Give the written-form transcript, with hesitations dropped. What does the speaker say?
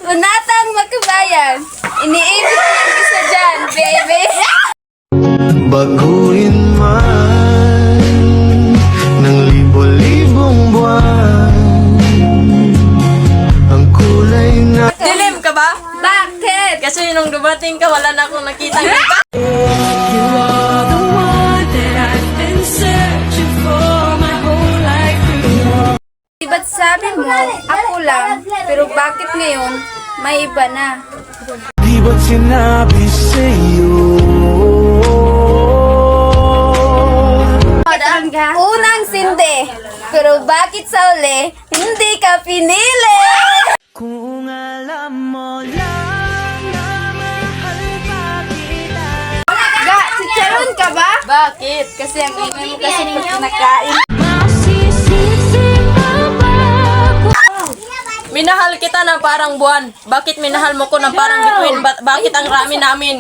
Punatang magkabayan. Iniibig ko yung isa dyan, baby. Baguhin man ng libo-libong buwan ang kulay na Dilim ka ba? Bakit? Kasi nung dumating ka, wala na akong nakita. Diba't sabi mo, ako lang, pero bakit ngayon, may iba na? di ba't sinabi sa'yo? Unang sindi, pero bakit sa uli, hindi ka pinili? Kung alam mo lang na mahal pa kita. Ga, chicharon ka ba? Bakit? Kasi ang ingay mo kasi pag kinakain. Minahal kita ng parang buwan. Bakit minahal mo ko ng parang bituin? Bakit ang rami namin?